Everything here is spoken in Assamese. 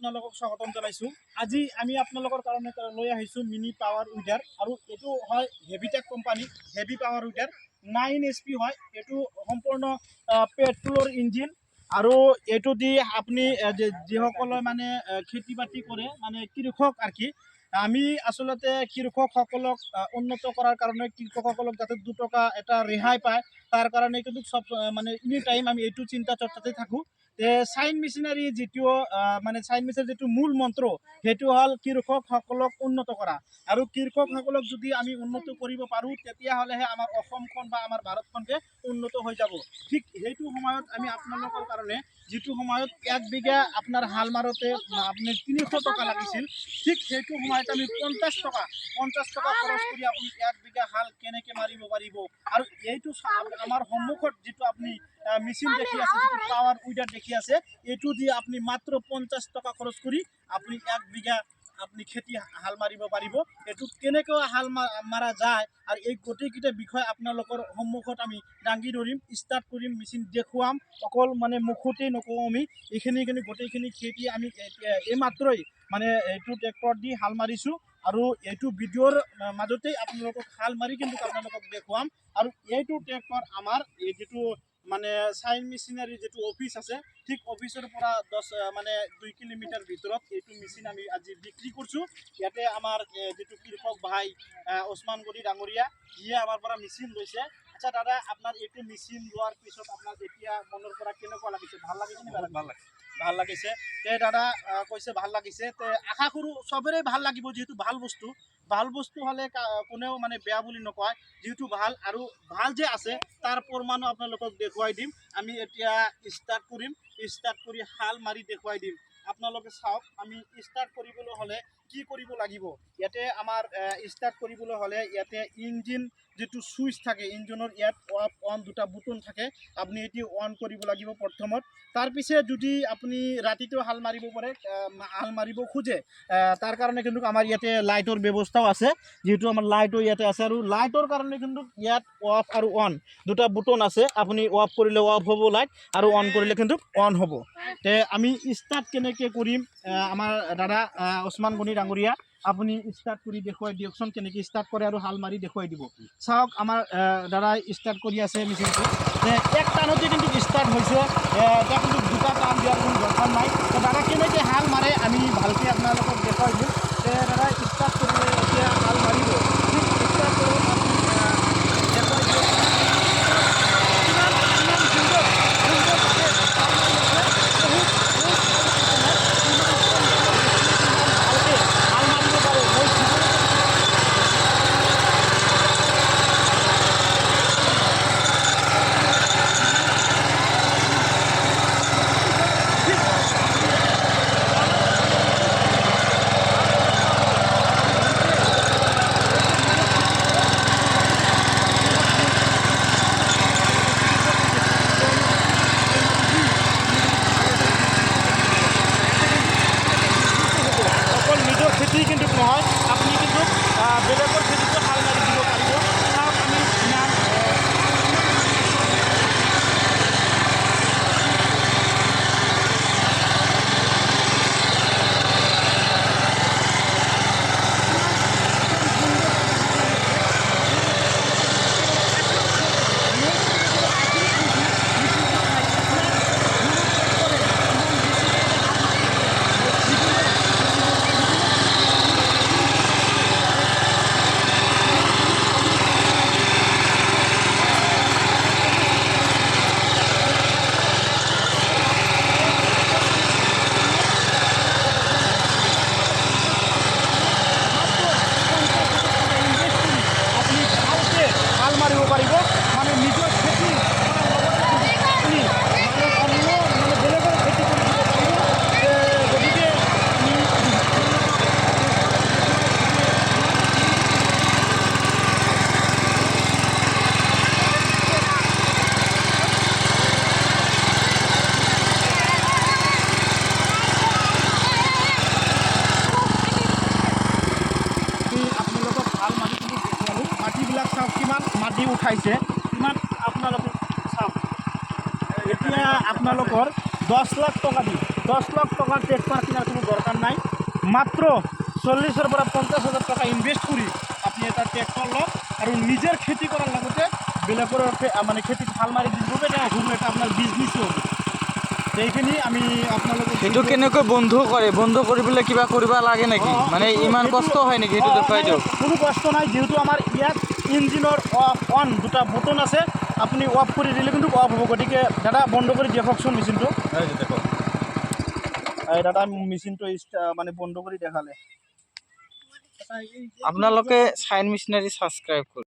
আপোনালোকক স্বাগতম জনাইছোঁ। আজি আমি আপোনালোকৰ কাৰণে লৈ আহিছোঁ মিনি পাৱাৰ উইডাৰ, আৰু এইটো হয় Heavytech company heavy power weeder 9 HP হয়। এইটো সম্পূৰ্ণ পেট্ৰলৰ ইঞ্জিন, আৰু এইটো দি আপুনি যিসকলে মানে খেতি বাতি কৰে, মানে কৃষক আৰ কি, আমি আসলতে কৃষকসকলক উন্নত কৰাৰ কাৰণে কৃষকসকলক যাতে 2 টকা এটা ৰেহাই পায় তাৰ কাৰণে কিন্তু সব মানে এনি টাইম আমি এইটো চিন্তা চৰ্চাতে থাকোঁ। চাইন মেচিনাৰী যিটো মানে চাইন মেচিনাৰী যিটো মূল মন্ত্ৰ সেইটো হ'ল কৃষকসকলক উন্নত কৰা, আৰু কৃষকসকলক যদি আমি উন্নত কৰিব পাৰোঁ তেতিয়াহ'লেহে আমাৰ অসমখন বা আমাৰ ভাৰতখনকে উন্নত হৈ যাব। ঠিক সেইটো সময়ত আমি আপোনালোকৰ কাৰণে যিটো সময়ত 1 বিঘা আপোনাৰ হাল মাৰোতে আপুনি 300 টকা লাগিছিল, ঠিক সেইটো সময়ত আমি 50 টকা খৰচ কৰি আপুনি 1 বিঘা হাল কেনেকৈ মাৰিব পাৰিব। আৰু এইটো আমাৰ সন্মুখত যিটো আপুনি মেচিন দেখি আছে, যিটো পাৱাৰ উইডাৰ দেখি আছে, এইটো দিয়ে আপনি মাত্ৰ 50 টকা খৰচ কৰি আপনি 1 বিঘা আপনি খেতি হাল মাৰিব পাৰিব। এইটো কেনেকৈ হাল মাৰা যায় আৰু এই গোটেইকেইটা বিষয় আপোনালোকৰ সন্মুখত আমি দাঙি ধৰিম, ষ্টাৰ্ট কৰিম, মেচিন দেখুৱাম। অকল মানে মুখতেই নকওঁ, আমি এইখিনি গোটেইখিনি খেতি আমি এইমাত্ৰই মানে এইটো ট্ৰেক্টৰ দি হাল মাৰিছোঁ, আৰু এইটো ভিডিঅ'ৰ মাজতেই আপোনালোকক হাল মাৰি কিন্তু আপোনালোকক দেখুৱাম। আৰু এইটো ট্ৰেক্টৰ আমাৰ এই যিটো মানে চাইন মেচিনাৰী যিটো অফিচ আছে, ঠিক অফিচৰ পৰা 2 কিলোমিটাৰ ভিতৰত এইটো মেচিন আমি আজি বিক্ৰী কৰিছোঁ। ইয়াতে আমাৰ যিটো কৃষক ভাই ওসমানগনি ডাঙৰীয়া, সিয়ে আমাৰ পৰা মেচিন লৈছে। আচ্ছা দাদা, আপোনাৰ এইটো মেচিন লোৱাৰ পিছত আপোনাৰ এতিয়া মনৰ পৰা কেনেকুৱা লাগিছে? ভাল লাগিছে নে? ভাল লাগিছে। দাদা কৈছে ভাল লাগিছে। আশা কৰোঁ চবৰে ভাল লাগিব, যিহেতু ভাল বস্তু হ'লে কোনেও মানে বেয়া বুলি নকয়। যিহেতু ভাল, আৰু ভাল যে আছে তাৰ প্ৰমাণো আপোনালোকক দেখুৱাই দিম। আমি এতিয়া ষ্টাৰ্ট কৰি হাল মাৰি দেখুৱাই দিম। আপোনালোকে চাওক, আমি ষ্টাৰ্ট কৰিবলৈ হ'লে কি কৰিব লাগিব। ইয়াতে আমাৰ ষ্টাৰ্ট কৰিবলৈ হ'লে ইয়াতে ইঞ্জিন যিটো চুইচ থাকে, ইঞ্জিনৰ ইয়াত অফ অন 2টা বুটন থাকে, আপুনি এটি অন কৰিব লাগিব প্ৰথমত। তাৰপিছত যদি আপুনি ৰাতিটো হাল মাৰিব পাৰে, হাল মাৰিব খোজে, তাৰ কাৰণে কিন্তু আমাৰ ইয়াতে লাইটৰ ব্যৱস্থাও আছে। যেহেতু আমাৰ লাইটও ইয়াতে আছে, আৰু লাইটৰ কাৰণে কিন্তু ইয়াত অফ আৰু অন 2টা বুটন আছে। আপুনি অফ কৰিলে অফ হ'ব লাইট, আৰু অন কৰিলে কিন্তু অন হ'ব। আমি ষ্টাৰ্ট কেনেকৈ কৰিম, আমাৰ দাদা ওসমানগনি ডাঙৰীয়া আপুনি ষ্টাৰ্ট কৰি দেখুৱাই দিয়কচোন, কেনেকৈ ষ্টাৰ্ট কৰে আৰু হাল মাৰি দেখুৱাই দিব। চাওক, আমাৰ দাদাই ষ্টাৰ্ট কৰি আছে মেচিনটো। এক টানতে কিন্তু ষ্টাৰ্ট হৈছে, এতিয়া কিন্তু 2টা টান দিয়াৰ কোনো দৰকাৰ নাই। দাদা কেনেকৈ হাল মাৰে আমি ভালকৈ আপোনালোকক দেখুৱাই দিম। দাদা ষ্টাৰ্ট কৰিলে এতিয়া হাল মাৰিব, ঠিক ষ্টাৰ্ট কৰোঁ আপুনি দেখুৱাই দিয়ক। খেতি কিন্তু নহয়, আপনি কিন্তু বেলেগৰ খেতিটো হাল মাৰি দিব পাৰিব। চাওক, আমি ইমান মাৰিব পাৰিব, মানে নিজৰ খেতি আপুনি মানে অন্য মানে বেলেগৰ খেতি কৰি দিব পাৰিব। গতিকে আপোনালোকক ভাল মাটি কিন্তু দেখুৱালোঁ। মাটিবিলাক চাওক কিমান মাটি উঠাইছে, কিমান আপোনালোকে চাওক। এতিয়া আপোনালোকৰ 10 লাখ টকা দি 10 লাখ টকাৰ ট্ৰেক্টৰ কিনাৰ কোনো দৰকাৰ মাত্ৰ 40,000 পৰা 50,000 টকা ইনভেষ্ট কৰি আপুনি এটা ট্ৰেক্টৰ লওক আৰু নিজৰ খেতি কৰাৰ লগতে বেলেগৰ মানে খেতিত হাল মাৰি দিব এটা সৰু এটা আপোনাৰ বিজনেছো হ'ব। সেইখিনি আমি আপোনালোকে সেইটো কেনেকৈ বন্ধ কৰে, বন্ধ কৰিবলৈ কিবা কৰিব লাগে নেকি, মানে ইমান কষ্ট হয় নেকি সেইটো দেখুৱাই দিয়ক। কোনো কষ্ট নাই, যিহেতু আমাৰ ইয়াত ইঞ্জিনৰ অন দুটা বটন আছে, আপুনি অফ কৰি দিলে কিন্তু অফ হ'ব। গতিকে দাদা বন্ধ কৰি দিয়কচোন মেচিনটো। দেখক দাদা মেচিনটো মানে বন্ধ কৰি দেখালে। আপোনালোকে চাইন মেচিনাৰী ছাবস্ক্ৰাইব কৰক।